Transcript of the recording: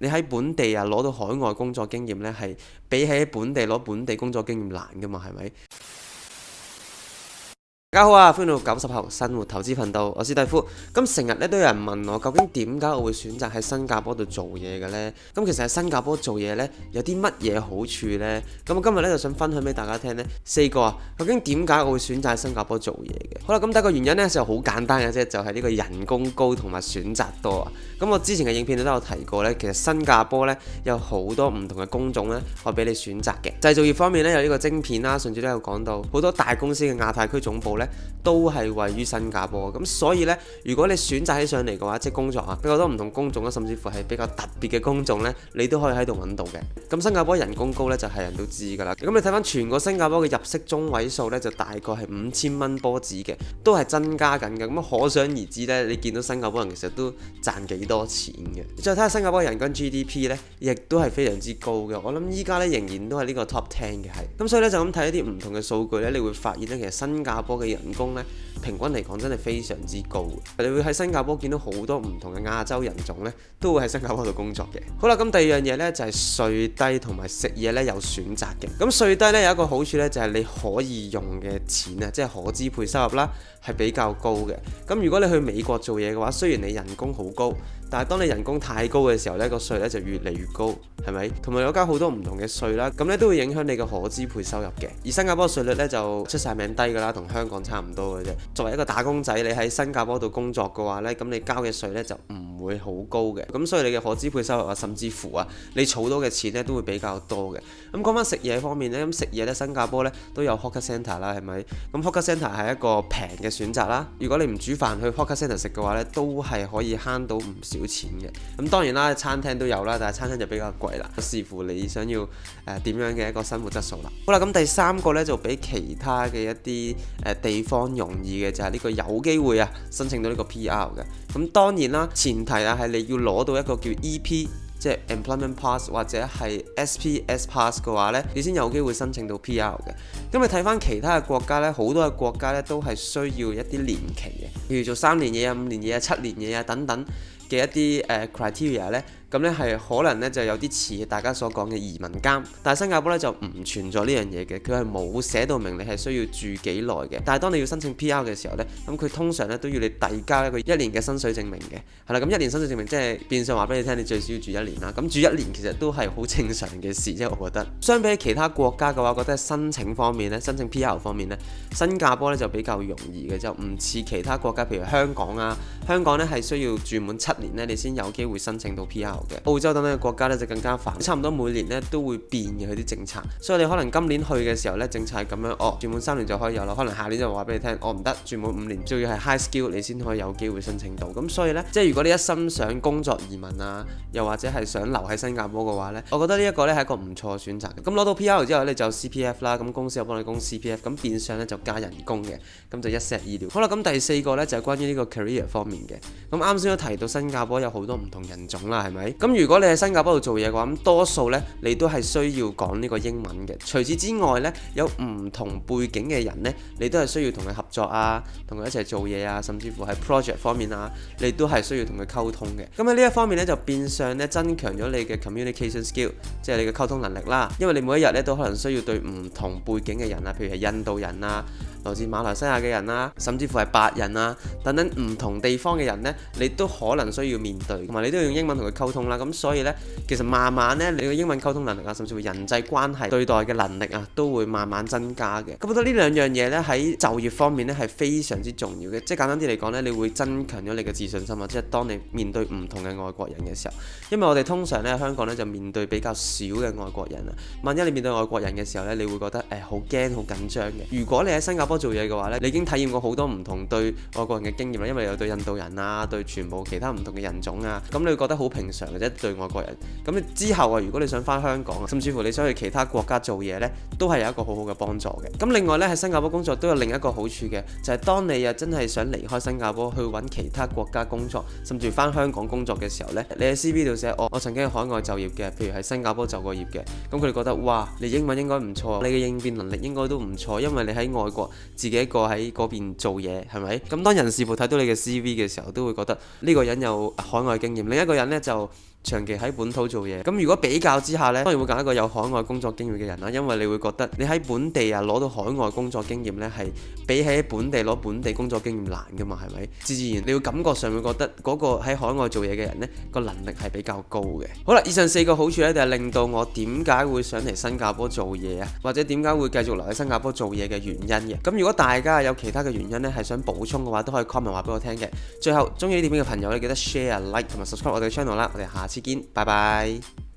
你喺本地攞到海外工作經驗呢，係比起喺本地攞本地工作經驗難噶嘛，係咪？大家好啊，歡迎到90後生活投資頻道，我是史蒂夫。咁成日咧都有人問我，究竟點解我會選擇喺新加坡度做嘢嘅呢？咁其實喺新加坡做嘢呢，有啲乜嘢好處呢？咁我今日咧就想分享俾大家聽呢4個究竟點解我會選擇喺新加坡做嘢嘅？好啦，咁第一個原因呢就好簡單嘅啫，就係呢個人工高同埋選擇多啊。咁我之前嘅影片都有提過呢，其實新加坡呢有好多唔同嘅工種呢可以俾你選擇嘅。製造業方面呢，有呢個晶片啦，甚至都有講到好多大公司嘅亞太區總部呢都係位於新加坡，咁所以呢，如果你選擇起上嚟嘅話，即係工作比較多唔同工種啦，甚至乎係比較特別嘅工種呢，你都可以喺度揾到嘅。咁新加坡人工高呢，就係人都知㗎啦。咁你睇翻全個新加坡嘅入息中位數呢，就大概係5000蚊波子嘅，都係增加緊嘅。咁可想而知呢，你見到新加坡人其實都賺幾多錢嘅。再睇下新加坡人均 GDP 呢，亦都係非常之高嘅。我諗依家呢，仍然都係呢個 top 10嘅係。咁所以呢，就咁睇一啲唔同嘅數據呢，你會發現呢，其實新加坡嘅人工呢，平均嚟講真係非常之高，你會喺新加坡見到好多唔同嘅亞洲人種呢，都會喺新加坡度工作嘅。好啦，咁第二樣嘢呢，就係稅低同埋食嘢呢有選擇嘅。咁稅低呢，有一個好處呢，就係你可以用嘅錢啊，即係可支配收入啦，係比較高嘅。咁如果你去美國做嘢嘅話，雖然你人工好高，但係當你人工太高嘅時候呢，個稅呢就越嚟越高，係咪？同埋有加好多唔同嘅稅啦，咁呢都會影響你嘅可支配收入嘅。而新加坡稅率呢，就出晒名低㗎啦，同香港差唔多嘅啫。作為一個打工仔，你喺新加坡度工作嘅話呢，咁你交嘅稅呢就唔會好高嘅。咁所以你嘅可支配收入啊，甚至乎你儲到嘅錢呢都會比較多嘅。咁講翻食嘢方面呢，咁食嘢呢，新加坡呢都有 hawker centre 啦，係咪？咁 hawker centre 係一個平嘅選擇啦。如果你唔煮飯去 hawker centre 食嘅話呢，都係可以慳到唔少錢嘅。咁當然啦，餐廳都有啦，但係餐廳就比較貴啦，視乎你想要點樣嘅一個生活質素啦。好啦，咁第三個呢，就比其他嘅一啲地方容易嘅，就係呢個有機會申請到呢個 PR 嘅。咁當然啦，前提係你要攞到一個叫 EP，即係 Employment Pass 或者係 SPS Pass 嘅話呢，你先有機會申請到 PR 嘅。咁你睇翻其他嘅國家呢，好多嘅國家呢都係需要一啲年期嘅，譬如做3年嘢啊、5年嘢啊、7年嘢啊等等嘅一啲criteria 呢。咁呢係可能呢就有啲似大家所講嘅移民監，但係新加坡呢就唔存在呢樣嘢嘅，佢係冇寫到明你係需要住幾耐嘅。但係當你要申請 PR 嘅時候呢，咁佢通常呢都要你遞交一個1年嘅薪水證明嘅，係啦。咁1年薪水證明即係變相話俾你聽，你最少要住1年啦。咁住1年其實都係好正常嘅事啫，我覺得。相比起其他國家嘅話，我覺得申請方面呢，申請 PR 方面呢，新加坡呢就比較容易嘅，就唔似其他國家，譬如香港啊，香港呢係需要住滿7年呢，你先有機會申請到 PR。澳洲等等嘅國家咧就更加煩，差唔多每年咧都會變嘅佢啲政策，所以你可能今年去嘅時候咧政策係咁樣，住滿3年就可以有啦，可能下年就話俾你聽，唔得，住滿5年，仲要係 high skill 你先可以有機會申請到。咁所以呢，即係如果你一心想工作移民啊，又或者係想留喺新加坡嘅話呢，我覺得呢一個咧係一個唔錯嘅選擇嘅。咁攞到 PR 之後咧就有 CPF 啦，咁公司又幫你供 CPF，咁變相咧就加人工嘅，咁就一石二鳥。好啦，咁第4個咧就係關於呢個 career 方面嘅。咁啱先都提到新加坡有好多唔同人種啦，係咪？咁如果你喺新加坡度做嘢嘅話，咁多數呢，你都係需要講呢個英文嘅。除此之外呢，有唔同背景嘅人呢，你都係需要同佢合作啊，同佢一齊做嘢啊，甚至乎喺 project 方面啊，你都係需要同佢溝通嘅。咁喺呢一方面呢，就變相呢增強咗你嘅 communication skill， 即係你嘅溝通能力啦。因為你每一日呢，都可能需要對唔同背景嘅人啊，譬如係印度人啊，來自馬來西亞嘅人啦，甚至乎係白人啊等等唔同地方嘅人呢，你都可能需要面對，同埋你都要用英文同佢溝通啦。咁所以呢，其實慢慢呢，你嘅英文溝通能力啊，甚至乎人際關係對待嘅能力啊，都會慢慢增加嘅。咁我覺得呢兩樣嘢呢，喺就業方面呢，係非常之重要嘅。即係簡單啲嚟講呢，你會增強咗你嘅自信心啊。即係當你面對唔同嘅外國人嘅時候，因為我哋通常呢，香港呢就面對比較少嘅外國人啊。萬一你面對外國人嘅時候呢，你會覺得好驚好緊張嘅。如果你喺新加坡做嘢嘅話呢，你已經體驗過好多唔同對外國人嘅經驗啦，因為你有對印度人啊，對全部其他唔同嘅人種啊，咁你會覺得好平常嘅啫，對外國人。咁你之後如果你想翻香港，甚至乎你想去其他國家做嘢呢，都係有一個好好嘅幫助嘅。咁另外呢，喺新加坡工作都有另一個好處嘅，就係當你真係想離開新加坡去揾其他國家工作，甚至翻香港工作嘅時候呢，你喺 CV 度寫我曾經喺海外就業嘅，譬如喺新加坡就過業嘅，咁佢哋覺得哇，你英文應該唔錯，你嘅應變能力應該都唔錯，因為你喺外國自己一個喺嗰邊做嘢，係咪？咁當人事部睇到你嘅 CV 嘅時候，都會覺得呢個人有海外經驗。另一個人呢，就長期喺本土做嘢。咁如果比較之下呢，當然會揀一個有海外工作經驗嘅人啦，因為你會覺得你喺本地啊攞到海外工作經驗呢，係比起本地攞本地工作經驗難噶嘛，係咪？自然你會感覺上會覺得嗰個喺海外做嘢嘅人呢，個能力係比較高嘅。好啦，以上4個好處呢，就係令到我點解會想嚟新加坡做嘢啊，或者點解會繼續留喺新加坡做嘢嘅原因嘅。咁如果大家有其他嘅原因呢，係想補充嘅話，都可以 comment 話俾我聽嘅。最後，中意呢點嘅朋友呢，記得 share、like 同埋 subscribe 我哋嘅 channel 啦。我哋下次見，拜拜。